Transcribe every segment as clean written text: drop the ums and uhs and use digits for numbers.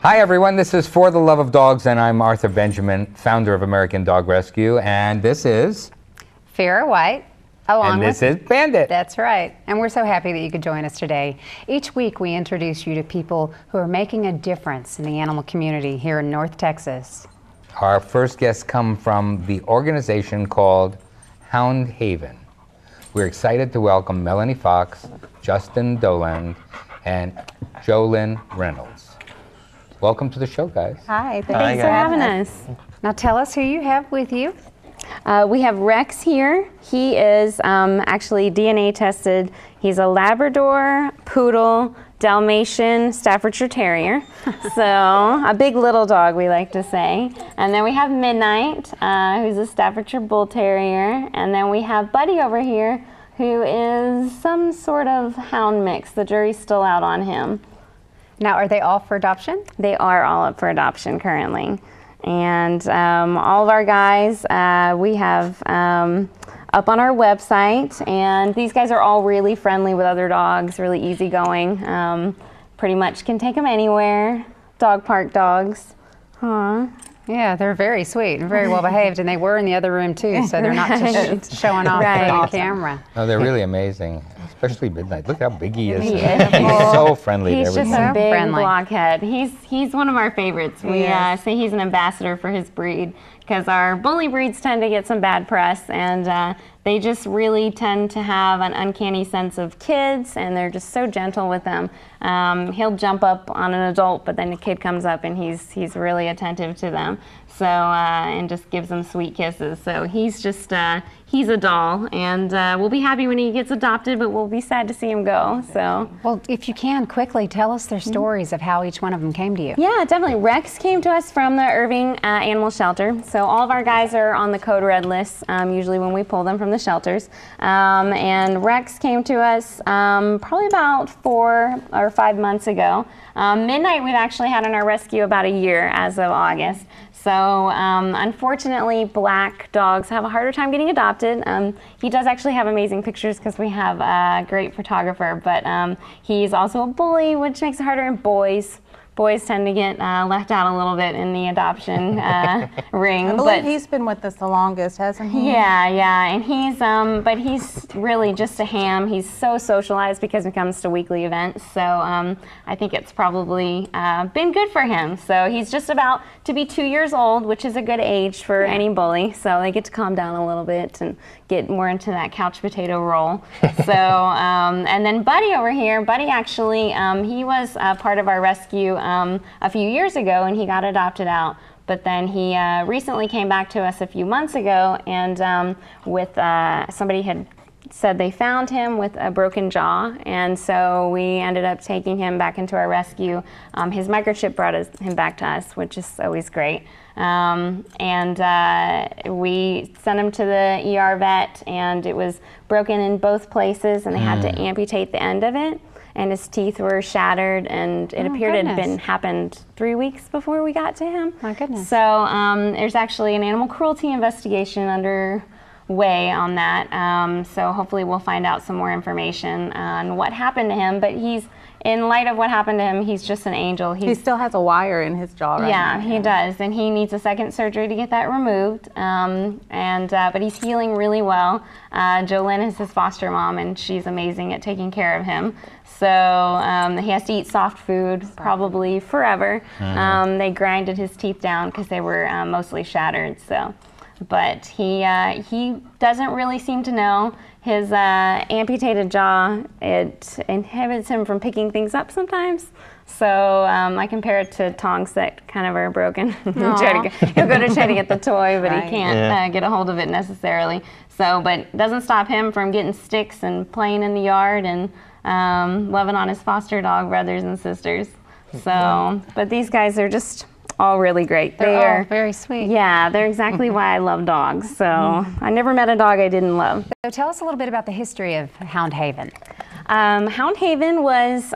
Hi everyone, this is For the Love of Dogs, and I'm Arthur Benjamin, founder of American Dog Rescue, and this is... Farrah White. And this is Bandit. That's right. And we're so happy that you could join us today. Each week we introduce you to people who are making a difference in the animal community here in North Texas. Our first guests come from the organization called Hound Haven. We're excited to welcome Melanie Fox, Justin Doland, and Jolynn Reynolds. Welcome to the show, guys. Hi, thanks for having us. Now tell us who you have with you. We have Rex here. He is actually DNA tested. He's a Labrador, Poodle, Dalmatian, Staffordshire Terrier. So a big little dog, we like to say. And then we have Midnight, who's a Staffordshire Bull Terrier. And then we have Buddy over here, who is some sort of hound mix. The jury's still out on him. Now, are they all for adoption? They are all up for adoption currently. And all of our guys we have up on our website, and these guys are all really friendly with other dogs, really easygoing. Pretty much can take them anywhere. Dog park dogs. Huh. Yeah, they're very sweet and very well behaved, and they were in the other room too, so they're not just showing off on camera. No, they're really amazing, especially Midnight. Look how big he is. He's so friendly. He's just a big friendly blockhead. He's one of our favorites. We say he's an ambassador for his breed, because our bully breeds tend to get some bad press, and they just really tend to have an uncanny sense of kids, and they're just so gentle with them. He'll jump up on an adult, but then a kid comes up and he's really attentive to them. So, and just gives them sweet kisses. So he's just, he's a doll, and we'll be happy when he gets adopted, but we'll be sad to see him go, so. Well, if you can, quickly tell us their stories of how each one of them came to you. Yeah, definitely. Rex came to us from the Irving Animal Shelter. So all of our guys are on the Code Red list, usually when we pull them from the shelters. And Rex came to us probably about 4 or 5 months ago. Midnight we've actually had in our rescue about a year as of August. So unfortunately, black dogs have a harder time getting adopted. He does actually have amazing pictures because we have a great photographer, but he's also a bully, which makes it harder. And boys tend to get left out a little bit in the adoption ring. I believe he's been with us the longest, hasn't he? Yeah, and he's, but he's really just a ham. He's so socialized because he comes to weekly events, so I think it's probably been good for him. So he's just about to be 2 years old, which is a good age for any bully, so they get to calm down a little bit and get more into that couch potato role. So, and then Buddy over here, Buddy actually, he was part of our rescue a few years ago, and he got adopted out. But then he recently came back to us a few months ago, and with somebody had said they found him with a broken jaw, and so we ended up taking him back into our rescue. His microchip brought him back to us, which is always great. And we sent him to the ER vet, and it was broken in both places, and they had to amputate the end of it. And his teeth were shattered, and it appeared it had happened 3 weeks before we got to him. My goodness. So there's actually an animal cruelty investigation underway on that. So hopefully we'll find out some more information on what happened to him. But in light of what happened to him, he's just an angel. He still has a wire in his jaw right now. Yeah, he does, and he needs a second surgery to get that removed. But he's healing really well. Jolynn is his foster mom, and she's amazing at taking care of him. So he has to eat soft food probably forever. They grinded his teeth down because they were mostly shattered. So, but he doesn't really seem to know. His amputated jaw, it inhibits him from picking things up sometimes. So I compare it to tongs that kind of are broken. He'll go to try to get the toy, but he can't get a hold of it necessarily. So, but it doesn't stop him from getting sticks and playing in the yard and loving on his foster dog brothers and sisters. So, but these guys are just all really great. They're all very sweet. Yeah, they're exactly why I love dogs. So I never met a dog I didn't love. So tell us a little bit about the history of Hound Haven. Hound Haven was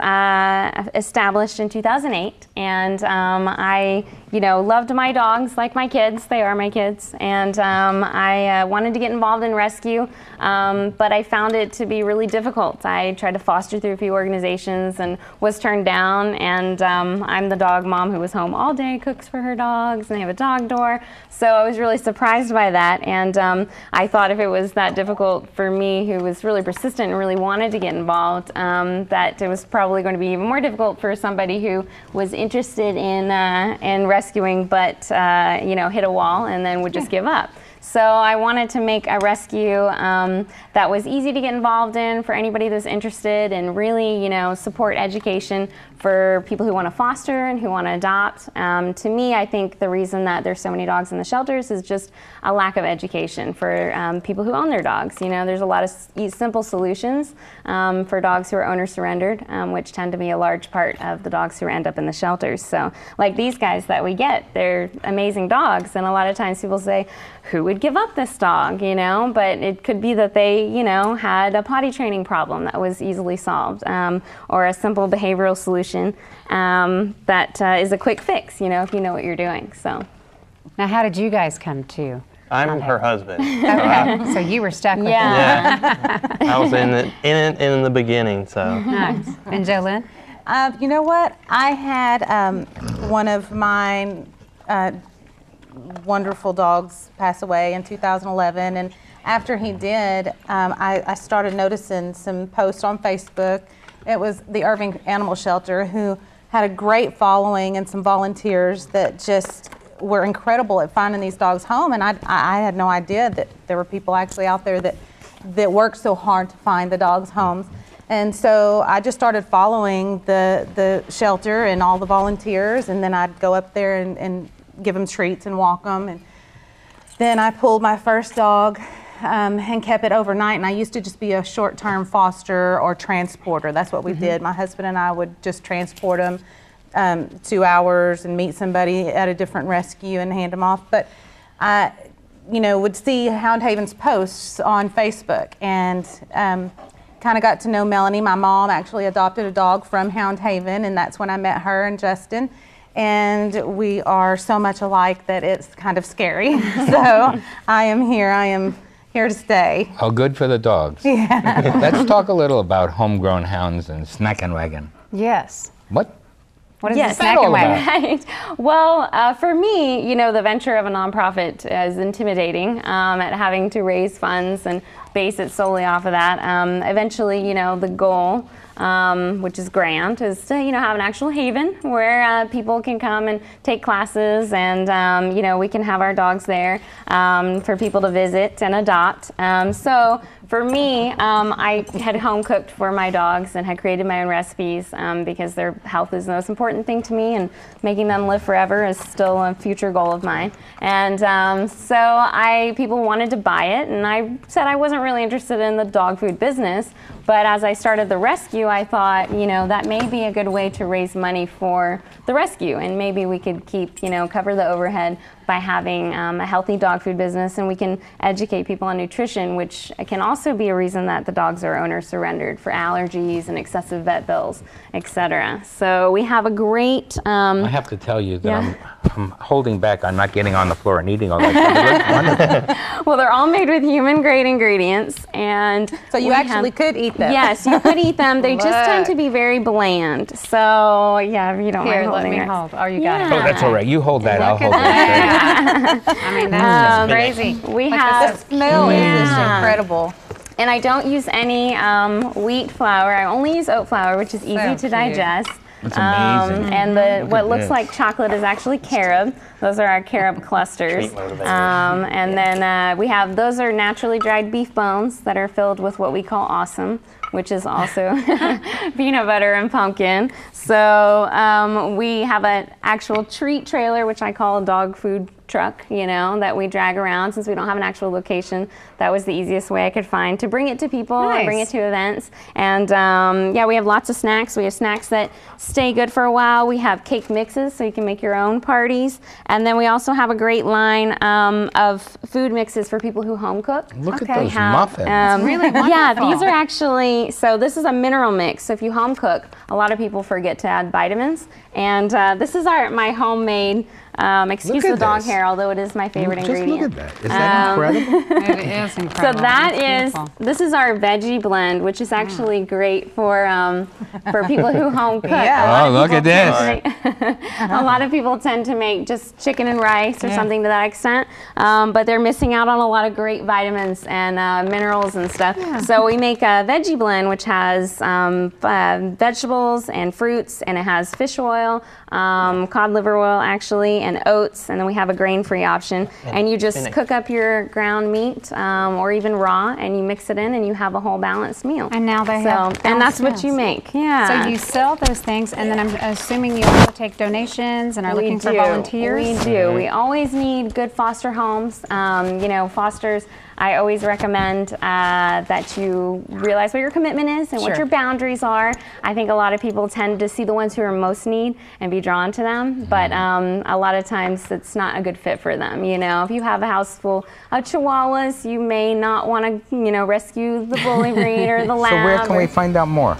established in 2008, and I you know, loved my dogs like my kids. They are my kids. And I wanted to get involved in rescue, but I found it to be really difficult. I tried to foster through a few organizations and was turned down. And I'm the dog mom who was home all day, cooks for her dogs, and they have a dog door. So I was really surprised by that. And I thought if it was that difficult for me, who was really persistent and really wanted to get involved, that it was probably going to be even more difficult for somebody who was interested in rescuing, but you know, hit a wall and then would just give up. So I wanted to make a rescue that was easy to get involved in for anybody that's interested, and really, you know, support education for people who want to foster and who want to adopt. To me, I think the reason that there's so many dogs in the shelters is just a lack of education for people who own their dogs. You know, there's a lot of simple solutions for dogs who are owner surrendered, which tend to be a large part of the dogs who end up in the shelters. So like these guys that we get, they're amazing dogs, and a lot of times people say, who would give up this dog, you know? But it could be that they, you know, had a potty training problem that was easily solved, or a simple behavioral solution that is a quick fix, you know, if you know what you're doing. So, Now, how did you guys come to? I'm her husband. Okay, so you were stuck with Yeah. Yeah, I was in the beginning, so. it. Nice. And Jolynn? You know what? I had one of my wonderful dogs pass away in 2011, and after he did, I started noticing some posts on Facebook. It was the Irving Animal Shelter, who had a great following and some volunteers that just were incredible at finding these dogs home, and I had no idea that there were people actually out there that worked so hard to find the dogs homes. And so I just started following the shelter and all the volunteers, and then I'd go up there and give them treats and walk them. And then I pulled my first dog and kept it overnight, and I used to just be a short-term foster or transporter. That's what we did. My husband and I would just transport them 2 hours and meet somebody at a different rescue and hand them off. But I, you know, would see Hound Haven's posts on Facebook, and kind of got to know Melanie. My mom actually adopted a dog from Hound Haven, and that's when I met her and Justin. And we are so much alike that it's kind of scary. So I am here to stay. Oh, good for the dogs. Yeah. Let's talk a little about homegrown hounds and Snack and Wagon. Yes. What? What is Yes. the Snack all and Wagon? about? Right. Well, for me, you know, the venture of a nonprofit is intimidating at having to raise funds and base it solely off of that. Eventually, you know, the goal, which is grand, is to, you know, have an actual haven where people can come and take classes, and you know, we can have our dogs there for people to visit and adopt. So for me, I had home cooked for my dogs and had created my own recipes because their health is the most important thing to me, and making them live forever is still a future goal of mine. And so people wanted to buy it, and I said I wasn't really interested in the dog food business. But as I started the rescue, I thought, you know, that may be a good way to raise money for the rescue, and maybe we could keep, you know, cover the overhead by having a healthy dog food business, and we can educate people on nutrition, which can also be a reason that the dogs are owner surrendered, for allergies and excessive vet bills, etc. So we have a great. I have to tell you that Yeah. I'm holding back on not getting on the floor and eating all that. It looks wonderful. Well, they're all made with human-grade ingredients, and So you actually could eat them. Yes, you could eat them. They just tend to be very bland. So yeah, if you don't Here, mind let holding me it. hold. Oh, you got Yeah. it. Oh, that's all right. You hold that. I'll Look hold at that. I mean, that's just crazy. We Look at have this. The smell is just Yeah. incredible. And I don't use any wheat flour. I only use oat flour, which is easy So to cute. digest. That's amazing. And what looks this. like chocolate is actually carob. Those are our carob clusters. Treat motivation. And then we have, those are naturally dried beef bones that are filled with what we call awesome, which is also peanut butter and pumpkin. So we have an actual treat trailer, which I call a dog food truck, you know, that we drag around. Since we don't have an actual location, that was the easiest way I could find to bring it to people and bring it Nice. to events. And yeah, we have lots of snacks. We have snacks that stay good for a while. We have cake mixes, so you can make your own parties. And then we also have a great line of food mixes for people who home cook. Look Okay. at those Have, muffins. really Yeah, wonderful. these are actually, so this is a mineral mix. So if you home cook, a lot of people forget to add vitamins. And this is my homemade Excuse Look the at dog this. hair, although it is my favorite Just ingredient. look at that. Is that incredible? It is So incredible. that It's is, beautiful. this is our veggie blend, which is actually great for people who home cook. Yeah. Oh, look at this. A lot of people tend to make just chicken and rice or something to that extent, but they're missing out on a lot of great vitamins and minerals and stuff. So we make a veggie blend, which has vegetables and fruits, and it has fish oil, cod liver oil actually, and oats, and then we have a grain-free option. And you just cook up your ground meat or even raw, and you mix it in, and you have a whole balanced meal. And now they have and that's what balanced you meals. make. Yeah. So you sell those things, and then I'm assuming you also take donations and are We looking for do. volunteers. We do. We always need good foster homes. Fosters, I always recommend that you realize what your commitment is and what Sure. your boundaries are. I think a lot of people tend to see the ones who are most need and be drawn to them, but a lot of times it's not a good fit for them. If you have a house full of Chihuahuas, you may not want to, rescue the bully breed or the lab. So where can we find out more?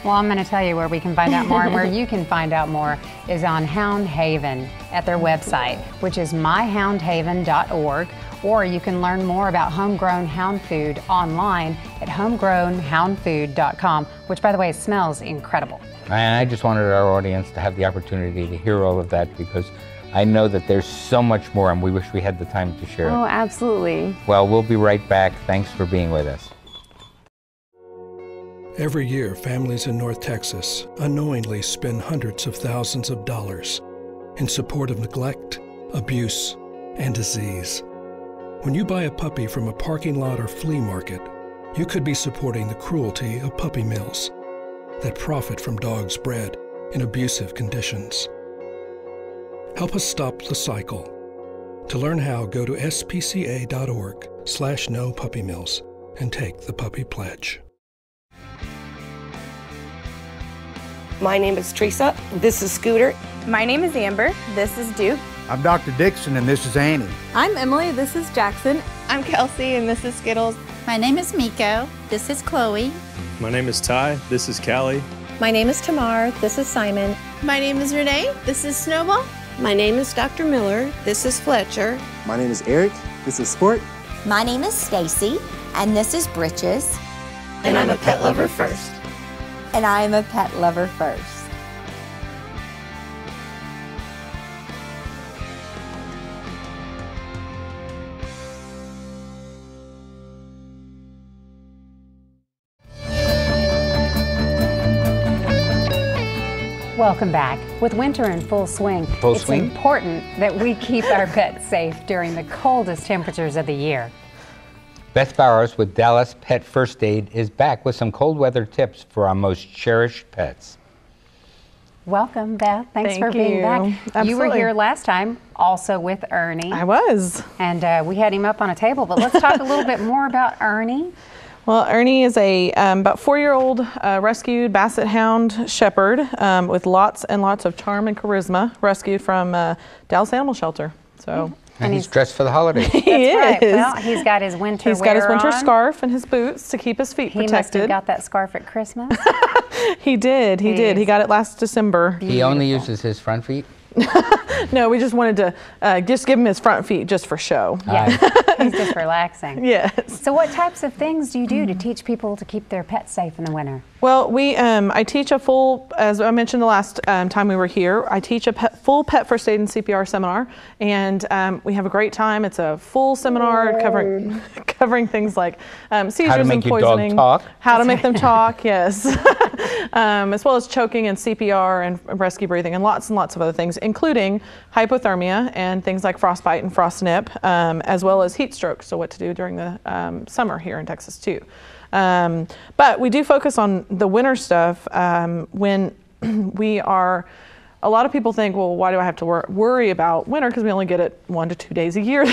Well, I'm going to tell you where we can find out more, and where you can find out more is on Hound Haven at their website, which is myhoundhaven.org, or you can learn more about homegrown hound food online at homegrownhoundfood.com, which, by the way, smells incredible. And I just wanted our audience to have the opportunity to hear all of that, because I know that there's so much more, and we wish we had the time to share Oh, it. absolutely. Well, we'll be right back. Thanks for being with us. Every year, families in North Texas unknowingly spend hundreds of thousands of dollars in support of neglect, abuse, and disease. When you buy a puppy from a parking lot or flea market, you could be supporting the cruelty of puppy mills that profit from dogs bred in abusive conditions. Help us stop the cycle. To learn how, go to spca.org/no-puppy-mills and take the Puppy Pledge. My name is Teresa. This is Scooter. My name is Amber. This is Duke. I'm Dr. Dixon, and this is Annie. I'm Emily. This is Jackson. I'm Kelsey, and this is Skittles. My name is Miko. This is Chloe. My name is Ty. This is Callie. My name is Tamar. This is Simon. My name is Renee. This is Snowball. My name is Dr. Miller. This is Fletcher. My name is Eric. This is Sport. My name is Stacy, and this is Britches. And I'm a pet lover first. And I am a pet lover first. Welcome back. With winter in full swing, it's important that we keep our pets safe during the coldest temperatures of the year. Beth Bowers with Dallas Pet First Aid is back with some cold weather tips for our most cherished pets. Welcome, Beth. Thanks for being back. Absolutely. You were here last time, also with Ernie. I was. And we had him up on a table, but let's talk a little bit more about Ernie. Well, Ernie is a about 4-year-old rescued Basset Hound Shepherd with lots and lots of charm and charisma, rescued from Dallas Animal Shelter. So. And he's dressed for the holidays. That's right. Well, he's got his winter He's got his winter on. scarf and his boots to keep his feet He must protected. have got that scarf at Christmas. He did. He did. He got it last December. He only uses his front feet? No, we just wanted to just give him his front feet just for show. Yeah, he's just relaxing. Yes. So what types of things do you do to teach people to keep their pets safe in the winter? Well, I teach a full, as I mentioned the last time we were here, I teach a full pet first aid and CPR seminar, and we have a great time. It's a full seminar covering things like seizures and poisoning. How to make them talk, yes. As well as choking and CPR and rescue breathing and lots of other things, including hypothermia and things like frostbite and frost nip, as well as heat stroke, so what to do during the summer here in Texas too. But we do focus on the winter stuff when we are, a lot of people think, well, why do I have to worry about winter? Because we only get it 1 to 2 days a year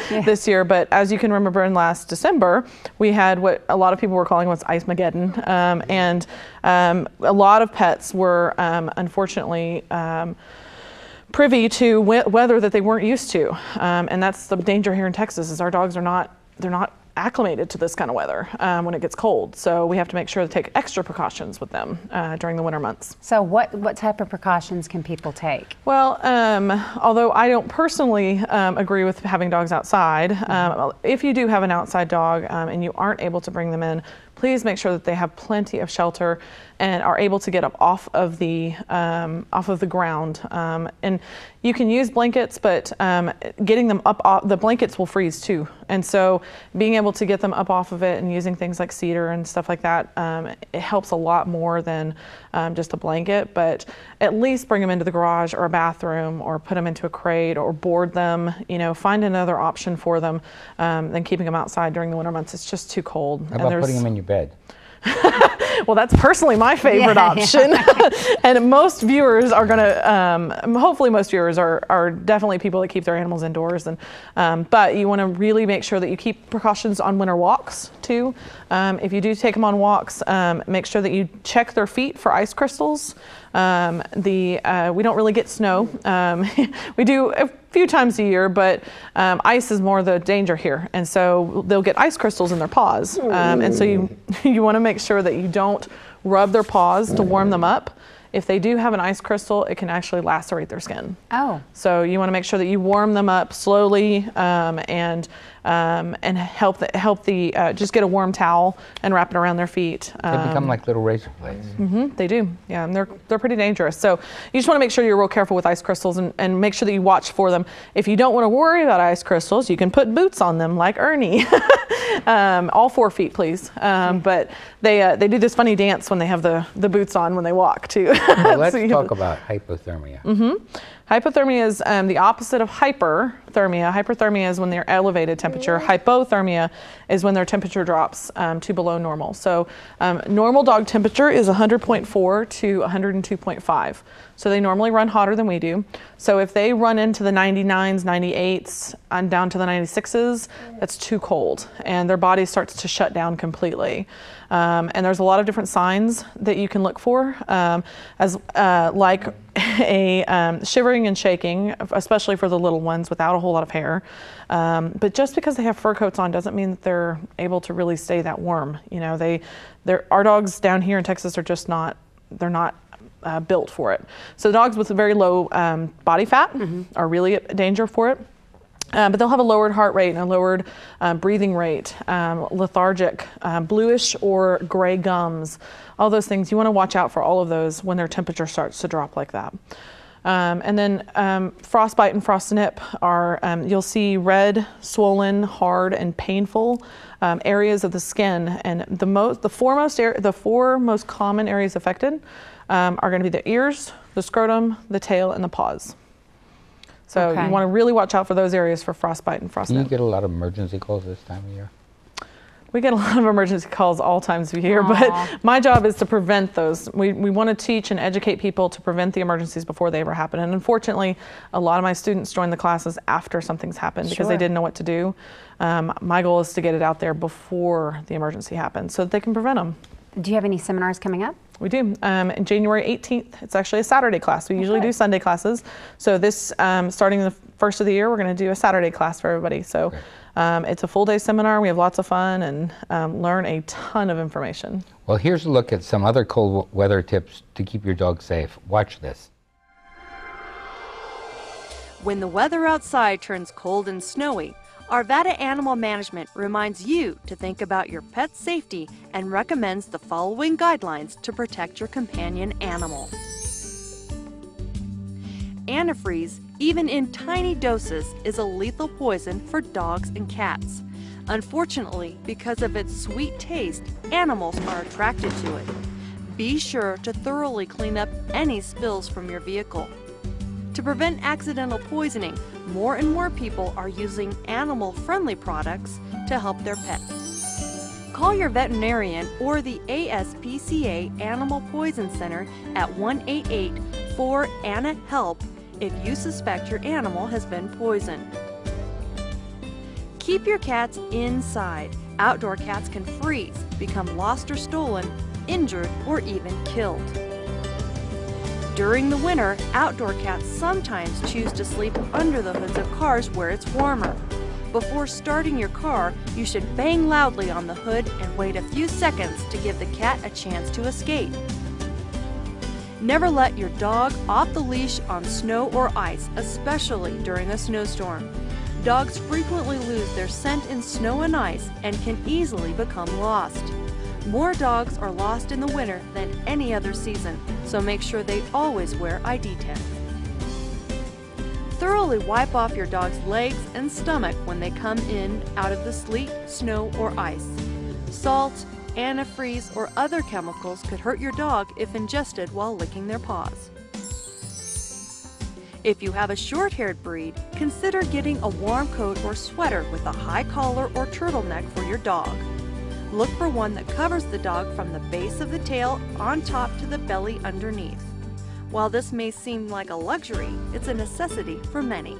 this year. But as you can remember, in last December, we had what a lot of people were calling what's Ice-mageddon. And a lot of pets were unfortunately privy to weather that they weren't used to. And that's the danger here in Texas, is our dogs are not, they're not acclimated to this kind of weather when it gets cold. So we have to make sure to take extra precautions with them during the winter months. So what type of precautions can people take? Well, although I don't personally agree with having dogs outside, if you do have an outside dog and you aren't able to bring them in, please make sure that they have plenty of shelter and are able to get up off of the ground. And you can use blankets, but getting them up off the blankets will freeze too. And so being able to get them up off of it and using things like cedar and stuff like that, it helps a lot more than just a blanket. But at least bring them into the garage or a bathroom, or put them into a crate, or board them. You know, find another option for them than keeping them outside during the winter months. It's just too cold. How about putting them in your bed? Well, that's personally my favorite option. And most viewers are going to, hopefully most viewers are definitely people that keep their animals indoors. And but you want to really make sure that you keep precautions on winter walks too. If you do take them on walks, make sure that you check their feet for ice crystals. We don't really get snow. We do a few times a year, but ice is more the danger here. And so they'll get ice crystals in their paws. And so you want to make sure that you don't rub their paws to warm them up. If they do have an ice crystal, it can actually lacerate their skin. Oh. So you want to make sure that you warm them up slowly and help just get a warm towel and wrap it around their feet. They become like little razor blades. They do, yeah, and they're pretty dangerous. So you just want to make sure you're real careful with ice crystals and make sure that you watch for them. If you don't want to worry about ice crystals, you can put boots on them like Ernie. All 4 feet, please. But they do this funny dance when they have the boots on when they walk too. Well, let's talk about hypothermia. Hypothermia is the opposite of hyperthermia. Hyperthermia is when they're elevated temperature. Hypothermia is when their temperature drops to below normal. So normal dog temperature is 100.4 to 102.5. So they normally run hotter than we do. So if they run into the 99s, 98s, and down to the 96s, that's too cold, and their body starts to shut down completely. And there's a lot of different signs that you can look for, like a shivering and shaking, especially for the little ones without a whole lot of hair. But just because they have fur coats on doesn't mean that they're able to really stay that warm. You know, our dogs down here in Texas are just not, they're not built for it. So dogs with a very low body fat are really a danger for it. But they'll have a lowered heart rate and a lowered breathing rate, lethargic, bluish or gray gums, all those things. You want to watch out for all of those when their temperature starts to drop like that. And then frostbite and frost nip are, you'll see red, swollen, hard, and painful areas of the skin. And the four most common areas affected are going to be the ears, the scrotum, the tail, and the paws. So you want to really watch out for those areas for frostbite and frost nip. Do you get a lot of emergency calls this time of year? We get a lot of emergency calls all times of year, but my job is to prevent those. We want to teach and educate people to prevent the emergencies before they ever happen. And unfortunately, a lot of my students join the classes after something's happened because they didn't know what to do. My goal is to get it out there before the emergency happens so that they can prevent them. Do you have any seminars coming up? We do. January 18th, it's actually a Saturday class. We usually do Sunday classes. So this, starting the first of the year, we're going to do a Saturday class for everybody. So it's a full day seminar. We have lots of fun and learn a ton of information. Well, here's a look at some other cold weather tips to keep your dog safe. Watch this. When the weather outside turns cold and snowy, Arvada Animal Management reminds you to think about your pet's safety and recommends the following guidelines to protect your companion animal. Antifreeze, even in tiny doses, is a lethal poison for dogs and cats. Unfortunately, because of its sweet taste, animals are attracted to it. Be sure to thoroughly clean up any spills from your vehicle. To prevent accidental poisoning, more and more people are using animal-friendly products to help their pets. Call your veterinarian or the ASPCA Animal Poison Center at 1-888-4-ANNA-HELP if you suspect your animal has been poisoned. Keep your cats inside. Outdoor cats can freeze, become lost or stolen, injured, or even killed. During the winter, outdoor cats sometimes choose to sleep under the hoods of cars where it's warmer. Before starting your car, you should bang loudly on the hood and wait a few seconds to give the cat a chance to escape. Never let your dog off the leash on snow or ice, especially during a snowstorm. Dogs frequently lose their scent in snow and ice and can easily become lost. More dogs are lost in the winter than any other season, so make sure they always wear ID tags. Thoroughly wipe off your dog's legs and stomach when they come in out of the sleet, snow, or ice. Salt, antifreeze, or other chemicals could hurt your dog if ingested while licking their paws. If you have a short-haired breed, consider getting a warm coat or sweater with a high collar or turtleneck for your dog. Look for one that covers the dog from the base of the tail on top to the belly underneath. While this may seem like a luxury, it's a necessity for many.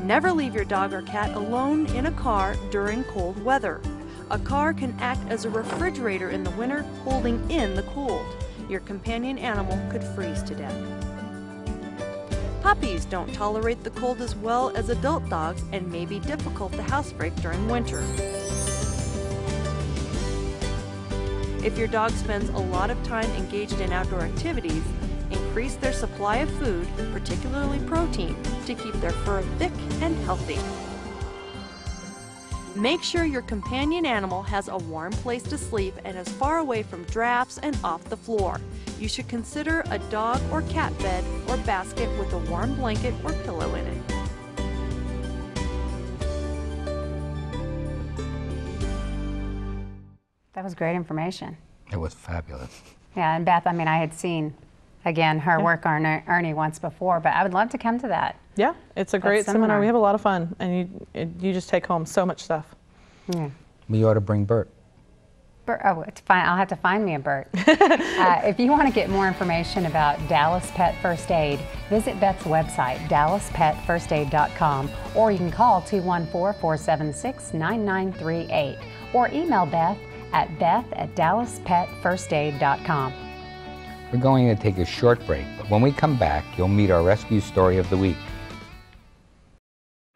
Never leave your dog or cat alone in a car during cold weather. A car can act as a refrigerator in the winter, holding in the cold. Your companion animal could freeze to death. Puppies don't tolerate the cold as well as adult dogs and may be difficult to housebreak during winter. If your dog spends a lot of time engaged in outdoor activities, increase their supply of food, particularly protein, to keep their fur thick and healthy. Make sure your companion animal has a warm place to sleep and is far away from drafts and off the floor. You should consider a dog or cat bed or basket with a warm blanket or pillow in it. That was great information. It was fabulous. Yeah, and Beth, I mean, I had seen, again, her work on Ernie once before, but I would love to come to that. Yeah, it's a great seminar. We have a lot of fun, and you just take home so much stuff. Yeah. We ought to bring Bert. Oh, it's fine. I'll have to find me a Bert. If you want to get more information about Dallas Pet First Aid, visit Beth's website, dallaspetfirstaid.com, or you can call 214-476-9938, or email Beth at beth@dallaspetfirstaid.com. We're going to take a short break, but when we come back, you'll meet our rescue story of the week.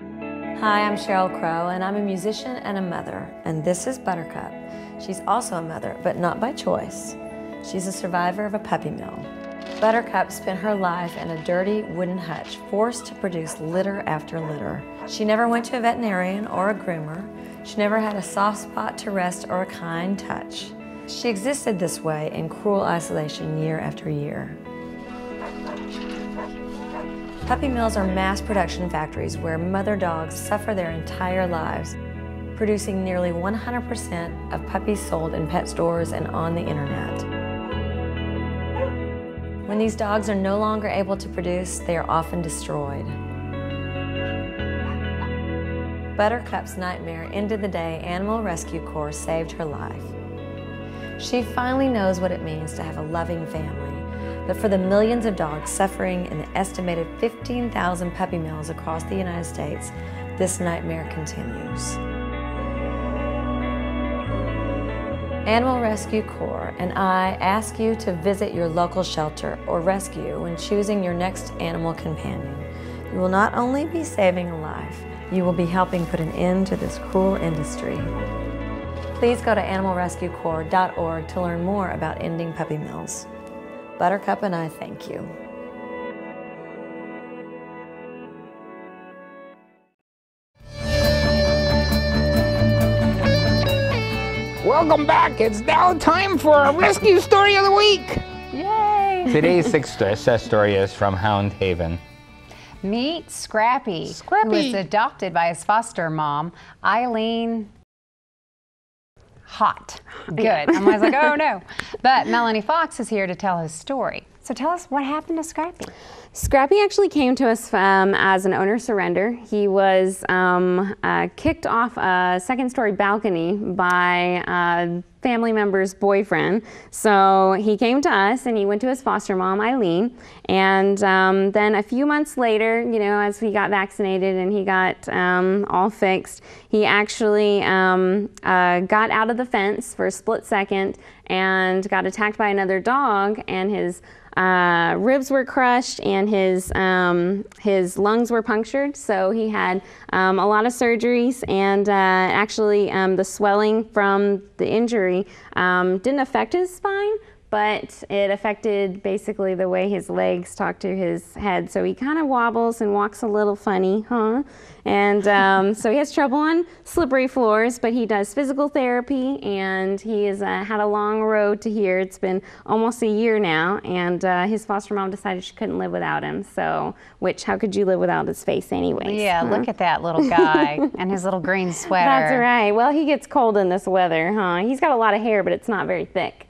Hi, I'm Cheryl Crow, and I'm a musician and a mother, and this is Buttercup. She's also a mother, but not by choice. She's a survivor of a puppy mill. Buttercup spent her life in a dirty wooden hutch, forced to produce litter after litter. She never went to a veterinarian or a groomer. She never had a soft spot to rest or a kind touch. She existed this way in cruel isolation year after year. Puppy mills are mass production factories where mother dogs suffer their entire lives, producing nearly 100% of puppies sold in pet stores and on the internet. When these dogs are no longer able to produce, they are often destroyed. Buttercup's nightmare ended the day Animal Rescue Corps saved her life. She finally knows what it means to have a loving family, but for the millions of dogs suffering in the estimated 15,000 puppy mills across the United States, this nightmare continues. Animal Rescue Corps and I ask you to visit your local shelter or rescue when choosing your next animal companion. You will not only be saving a life, you will be helping put an end to this cruel industry. Please go to animalrescuecorps.org to learn more about ending puppy mills. Buttercup and I thank you. Welcome back. It's now time for our rescue story of the week. Yay! Today's success story is from Hound Haven. Meet Scrappy, who was adopted by his foster mom, Eileen. Hot. Good. I was like, oh no. But Melanie Fox is here to tell his story. So tell us what happened to Scrappy. Scrappy actually came to us as an owner surrender. He was kicked off a second-story balcony by a family member's boyfriend. So he came to us and he went to his foster mom, Eileen. And then a few months later, you know, as he got vaccinated and he got all fixed, he actually got out of the fence for a split second and got attacked by another dog, and his ribs were crushed and his lungs were punctured. So he had a lot of surgeries, and actually the swelling from the injury didn't affect his spine, but it affected basically the way his legs talk to his head. So he kind of wobbles and walks a little funny, And so he has trouble on slippery floors, but he does physical therapy, and he has had a long road to here. It's been almost a year now, and his foster mom decided she couldn't live without him. So, how could you live without his face anyways? Yeah, look at that little guy and his little green sweater. That's right. Well, he gets cold in this weather, He's got a lot of hair, but it's not very thick.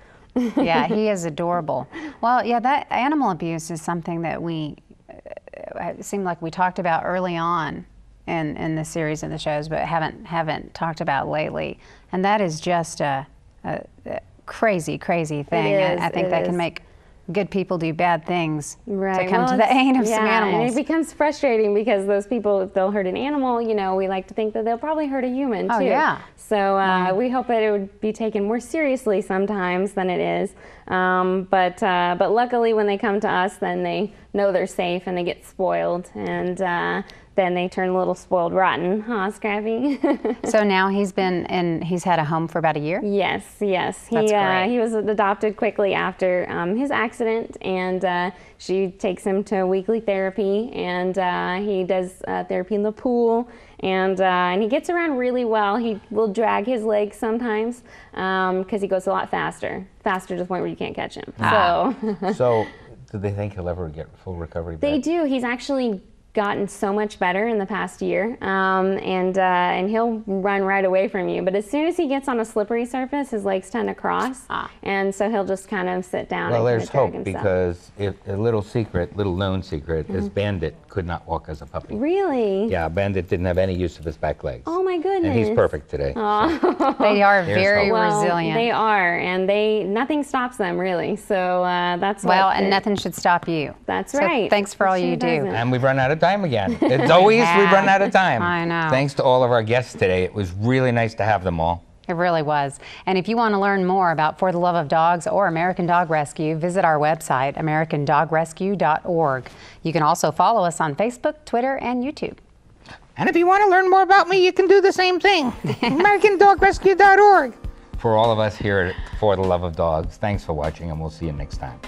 Yeah, he is adorable. Well, yeah, that animal abuse is something that it seemed like we talked about early on in the series of the shows, but haven't talked about lately. And that is just a crazy thing. I think that can make good people do bad things to come to the aid of some animals. And it becomes frustrating because those people, if they'll hurt an animal, we like to think that they'll probably hurt a human too. Oh, yeah. So we hope that it would be taken more seriously sometimes than it is. But luckily when they come to us, then they know they're safe and they get spoiled, and then they turn a little spoiled rotten, Scrappy? So now he's had a home for about a year? Yes. That's great. He was adopted quickly after his accident, and she takes him to weekly therapy, and he does therapy in the pool, and he gets around really well. He will drag his legs sometimes because he goes a lot faster to the point where you can't catch him. So do they think he'll ever get full recovery back? They do. He's actually gotten so much better in the past year, and he'll run right away from you. But as soon as he gets on a slippery surface, his legs tend to cross, and so he'll just kind of sit down. Well, and there's drag hope, himself. because a little known secret is Bandit could not walk as a puppy. Really? Yeah, Bandit didn't have any use of his back legs. Oh my goodness. And he's perfect today. Oh. They are very well, resilient. They are, and nothing stops them really. So that's and nothing should stop you. That's so right. Thanks for all It sure you do. doesn't. And we've run out of time again. It's always we've run out of time. I know. Thanks to all of our guests today. It was really nice to have them all. It really was. And if you want to learn more about For the Love of Dogs or American Dog Rescue, visit our website, americandogrescue.org. You can also follow us on Facebook, Twitter, and YouTube. And if you want to learn more about me, you can do the same thing. AmericanDogRescue.org. For all of us here at For the Love of Dogs, thanks for watching, and we'll see you next time.